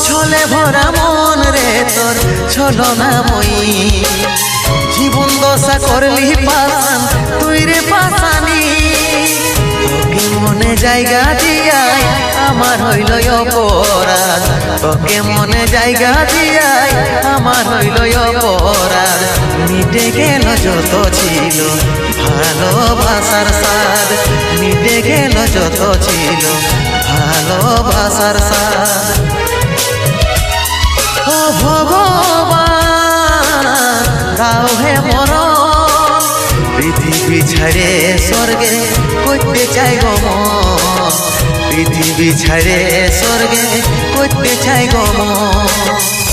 ছলে ভরা মন রে তোর ছলনাময়ী, জীবন দশা করলি পাশান তুই রে পাশানি। তোকে মনে জায়গা দিয়াই আমার হইল অপরাধ, তোকে মনে জায়গা দিয়াই আমার হইল অপরাধ। মিটে গেল যত ছিল ভালোবাসার স্বাদ, মিটে গেল যত ছিল ভালোবাসার স্বাদ। ও ভগবান দাও হে মরণ, পৃথিবী ছেড়ে স্বর্গে করতে চাই গো মন, পৃথিবী ছেড়ে স্বর্গে করতে চাই গো মন।